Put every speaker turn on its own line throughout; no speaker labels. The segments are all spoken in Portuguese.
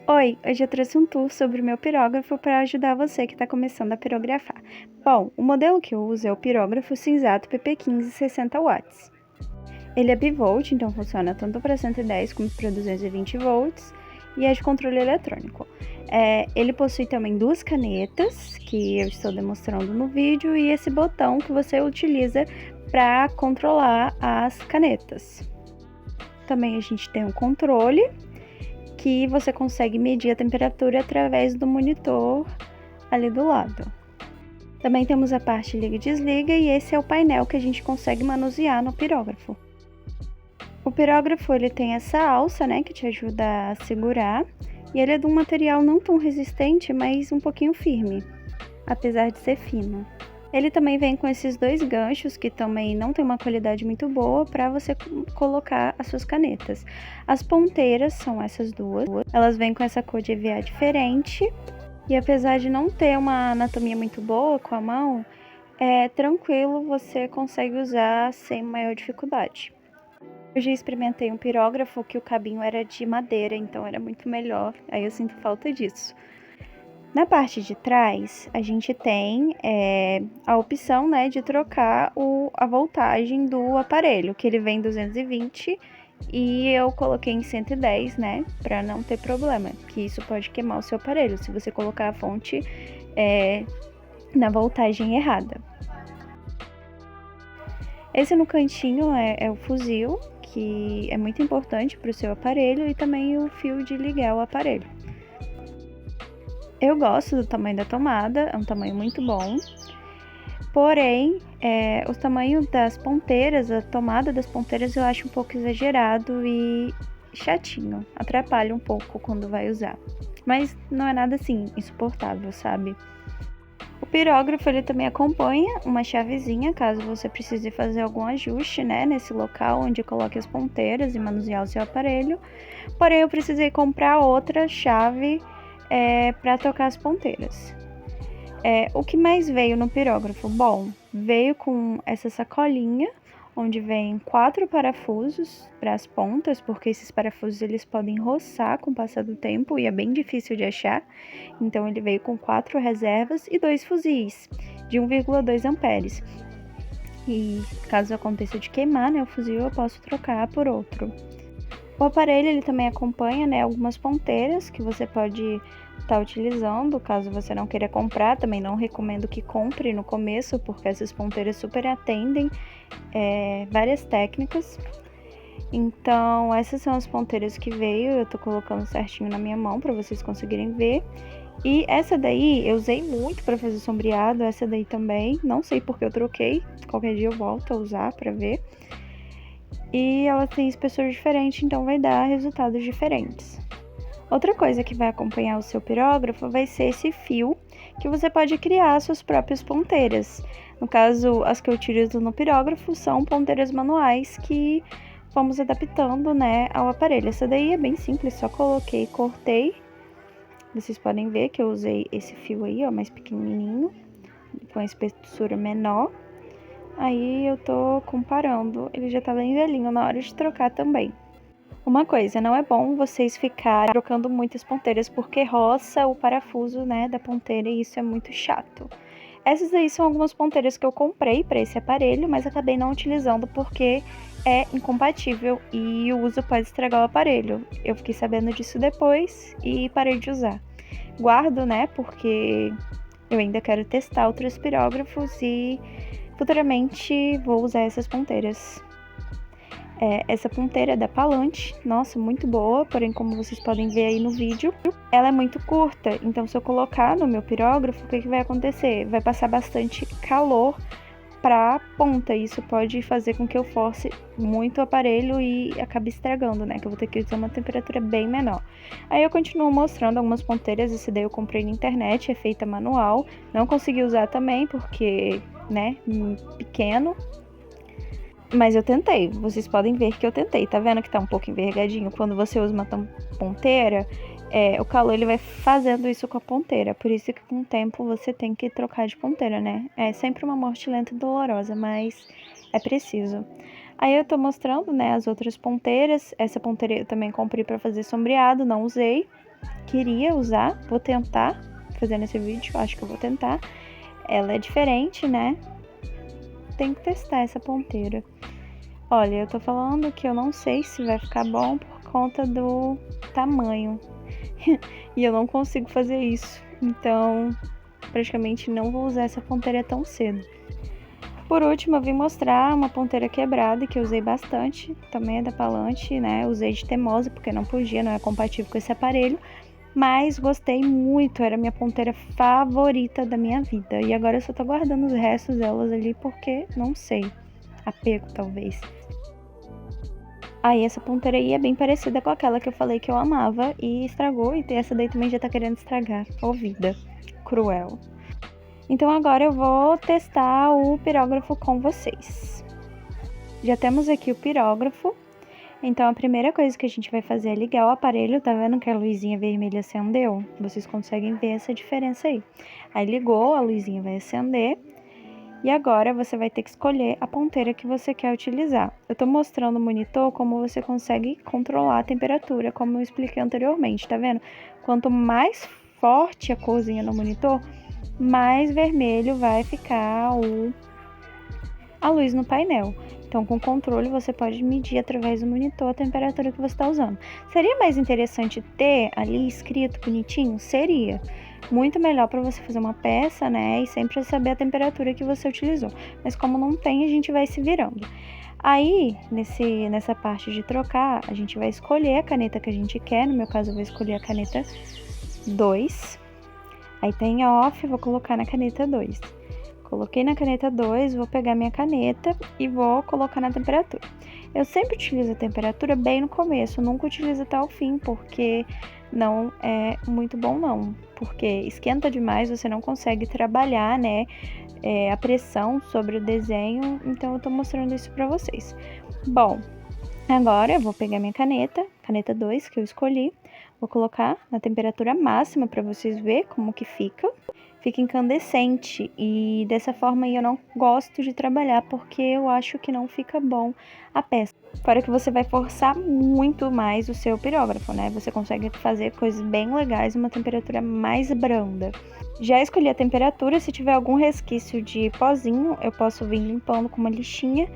Oi, hoje eu trouxe um tour sobre o meu pirógrafo para ajudar você que está começando a pirografar. Bom, o modelo que eu uso é o pirógrafo Cinzato PP15 60 watts. Ele é bivolt, então funciona tanto para 110 como para 220 volts e é de controle eletrônico. Ele possui também duas canetas, que eu estou demonstrando no vídeo, e esse botão que você utiliza para controlar as canetas. Também a gente tem um controle que você consegue medir a temperatura através do monitor ali do lado. Também temos a parte liga e desliga, e esse é o painel que a gente consegue manusear no pirógrafo. O pirógrafo ele tem essa alça, né, que te ajuda a segurar, e ele é de um material não tão resistente, mas um pouquinho firme, apesar de ser fino. Ele também vem com esses dois ganchos que também não tem uma qualidade muito boa para você colocar as suas canetas. As ponteiras são essas duas, elas vêm com essa cor de EVA diferente e apesar de não ter uma anatomia muito boa com a mão, é tranquilo, você consegue usar sem maior dificuldade. Eu já experimentei um pirógrafo que o cabinho era de madeira, então era muito melhor, aí eu sinto falta disso. Na parte de trás, a gente tem a opção, né, de trocar a voltagem do aparelho, que ele vem 220 e eu coloquei em 110, né, para não ter problema, que isso pode queimar o seu aparelho se você colocar a fonte na voltagem errada. Esse no cantinho é o fuzil, que é muito importante para o seu aparelho, e também o fio de ligar o aparelho. Eu gosto do tamanho da tomada, é um tamanho muito bom, porém, o tamanho das ponteiras, a tomada das ponteiras eu acho um pouco exagerado e chatinho, atrapalha um pouco quando vai usar, mas não é nada assim insuportável, sabe? O pirógrafo ele também acompanha uma chavezinha, caso você precise fazer algum ajuste, né, nesse local onde coloque as ponteiras e manusear o seu aparelho, porém eu precisei comprar outra chave para trocar as ponteiras. O que mais veio no pirógrafo? Bom, veio com essa sacolinha, onde vem 4 parafusos para as pontas, porque esses parafusos eles podem roçar com o passar do tempo e é bem difícil de achar. Então ele veio com 4 reservas e 2 fuzis de 1,2 amperes. E caso aconteça de queimar, né, o fuzil, eu posso trocar por outro. O aparelho ele também acompanha, né, algumas ponteiras que você pode estar utilizando, caso você não queira comprar. Também não recomendo que compre no começo, porque essas ponteiras super atendem várias técnicas. Então, essas são as ponteiras que veio, eu tô colocando certinho na minha mão para vocês conseguirem ver. E essa daí eu usei muito para fazer sombreado, essa daí também, não sei porque eu troquei, qualquer dia eu volto a usar para ver. E ela tem espessor diferente, então vai dar resultados diferentes. Outra coisa que vai acompanhar o seu pirógrafo vai ser esse fio, que você pode criar suas próprias ponteiras. No caso, as que eu utilizo no pirógrafo são ponteiras manuais que vamos adaptando, né, ao aparelho. Essa daí é bem simples, só coloquei e cortei. Vocês podem ver que eu usei esse fio aí, ó, mais pequenininho, com a espessura menor. Aí eu tô comparando, ele já tá bem velhinho, na hora de trocar também. Uma coisa, não é bom vocês ficarem trocando muitas ponteiras, porque roça o parafuso, né, da ponteira, e isso é muito chato. Essas aí são algumas ponteiras que eu comprei para esse aparelho, mas acabei não utilizando porque é incompatível e o uso pode estragar o aparelho. Eu fiquei sabendo disso depois e parei de usar. Guardo, né, porque eu ainda quero testar outros pirógrafos e futuramente vou usar essas ponteiras. Essa ponteira é da Palante, nossa, muito boa, porém como vocês podem ver aí no vídeo, ela é muito curta, então se eu colocar no meu pirógrafo, o que vai acontecer? Vai passar bastante calor para a ponta, e isso pode fazer com que eu force muito o aparelho e acabe estragando, né, que eu vou ter que usar uma temperatura bem menor. Aí eu continuo mostrando algumas ponteiras, esse daí eu comprei na internet, é feita manual, não consegui usar também porque, né, pequeno. Mas eu tentei, vocês podem ver que eu tentei, tá vendo que tá um pouco envergadinho? Quando você usa uma ponteira, o calor ele vai fazendo isso com a ponteira, por isso que com o tempo você tem que trocar de ponteira, né? É sempre uma morte lenta e dolorosa, mas é preciso. Aí eu tô mostrando, né, as outras ponteiras, essa ponteira eu também comprei pra fazer sombreado, não usei. queria usar, vou tentar fazer nesse vídeo, acho que eu vou tentar. Ela é diferente, né? Tem que testar essa ponteira. Olha, eu tô falando que eu não sei se vai ficar bom por conta do tamanho. E eu não consigo fazer isso. Então, praticamente não vou usar essa ponteira tão cedo. Por último, eu vim mostrar uma ponteira quebrada que eu usei bastante. Também é da Palante, né? Usei de teimosa porque não podia, não é compatível com esse aparelho. Mas gostei muito, era a minha ponteira favorita da minha vida. E agora eu só tô guardando os restos delas ali porque, não sei, apego talvez. Aí essa ponteira aí é bem parecida com aquela que eu falei que eu amava e estragou. E essa daí também já tá querendo estragar. Ô vida, cruel. Então agora eu vou testar o pirógrafo com vocês. Já temos aqui o pirógrafo. Então a primeira coisa que a gente vai fazer é ligar o aparelho. Tá vendo que a luzinha vermelha acendeu? Vocês conseguem ver essa diferença aí. Aí ligou, a luzinha vai acender. E agora você vai ter que escolher a ponteira que você quer utilizar. Eu tô mostrando no monitor como você consegue controlar a temperatura, como eu expliquei anteriormente, tá vendo? Quanto mais forte a corzinha no monitor, mais vermelho vai ficar a luz no painel. Então, com o controle, você pode medir através do monitor a temperatura que você está usando. Seria mais interessante ter ali escrito bonitinho? Seria. Muito melhor para você fazer uma peça, né? E sempre saber a temperatura que você utilizou. Mas como não tem, a gente vai se virando. Aí, nessa parte de trocar, a gente vai escolher a caneta que a gente quer. No meu caso, eu vou escolher a caneta 2. Aí tem off, vou colocar na caneta 2. Coloquei na caneta 2, vou pegar minha caneta e vou colocar na temperatura. Eu sempre utilizo a temperatura bem no começo, nunca utilizo até o fim, porque não é muito bom não. Porque esquenta demais, você não consegue trabalhar, né, a pressão sobre o desenho, então eu tô mostrando isso pra vocês. Bom, agora eu vou pegar minha caneta 2 que eu escolhi, vou colocar na temperatura máxima para vocês verem como que fica. Fica incandescente e dessa forma aí eu não gosto de trabalhar porque eu acho que não fica bom a peça. Fora que você vai forçar muito mais o seu pirógrafo, né? Você consegue fazer coisas bem legais em uma temperatura mais branda. Já escolhi a temperatura, se tiver algum resquício de pozinho, eu posso vir limpando com uma lixinha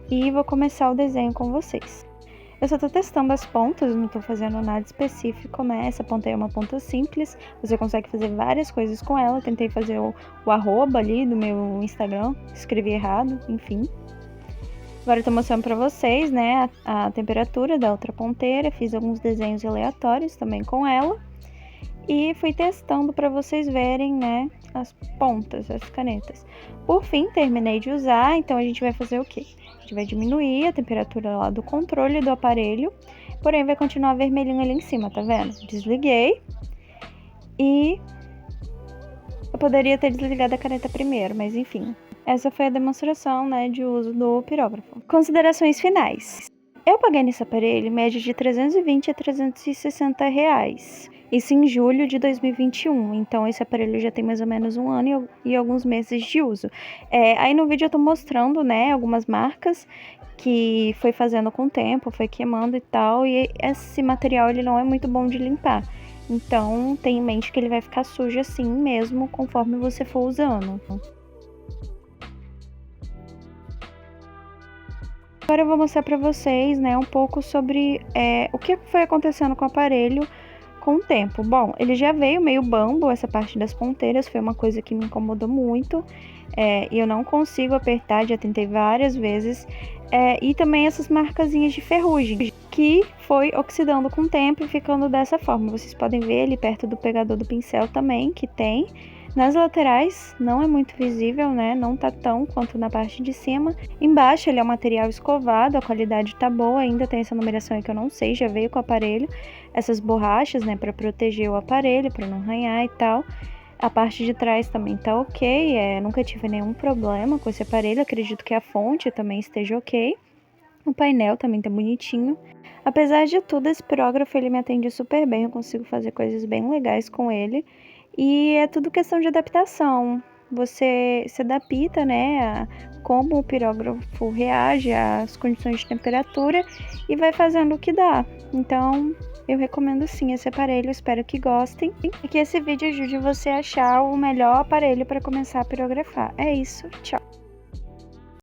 e vou começar o desenho com vocês. Eu só tô testando as pontas, não tô fazendo nada específico, né? Essa ponta aí é uma ponta simples, você consegue fazer várias coisas com ela. Tentei fazer o arroba ali do meu Instagram, escrevi errado, enfim. Agora eu tô mostrando pra vocês, né, a temperatura da outra ponteira, fiz alguns desenhos aleatórios também com ela. E fui testando pra vocês verem, né, as pontas, as canetas. Por fim, terminei de usar, então a gente vai fazer o quê? A gente vai diminuir a temperatura lá do controle do aparelho, porém vai continuar vermelhinho ali em cima, tá vendo? Desliguei e eu poderia ter desligado a caneta primeiro, mas enfim. Essa foi a demonstração, né, de uso do pirógrafo. Considerações finais. Eu paguei nesse aparelho média de 320 a 360 reais. Isso em julho de 2021, então esse aparelho já tem mais ou menos um ano e alguns meses de uso. Aí no vídeo eu tô mostrando, né, algumas marcas que foi fazendo com o tempo, foi queimando e tal, e esse material ele não é muito bom de limpar. Então tenha em mente que ele vai ficar sujo assim mesmo conforme você for usando. Agora eu vou mostrar pra vocês, né, um pouco sobre o que foi acontecendo com o aparelho com o tempo. Bom, ele já veio meio bambo, essa parte das ponteiras foi uma coisa que me incomodou muito. E eu não consigo apertar, já tentei várias vezes. E também essas marcazinhas de ferrugem, que foi oxidando com o tempo e ficando dessa forma. Vocês podem ver ali perto do pegador do pincel também, que tem. Nas laterais não é muito visível, né? Não tá tão quanto na parte de cima. Embaixo ele é um material escovado, a qualidade tá boa, ainda tem essa numeração aí que eu não sei, já veio com o aparelho. Essas borrachas, né, para proteger o aparelho, para não arranhar e tal. A parte de trás também tá ok, nunca tive nenhum problema com esse aparelho, acredito que a fonte também esteja ok. O painel também tá bonitinho. Apesar de tudo, esse pirógrafo ele me atende super bem, eu consigo fazer coisas bem legais com ele. E é tudo questão de adaptação. Você se adapta, né, a como o pirógrafo reage às condições de temperatura e vai fazendo o que dá. Então, Eu recomendo sim esse aparelho, espero que gostem e que esse vídeo ajude você a achar o melhor aparelho para começar a pirografar. É isso, tchau!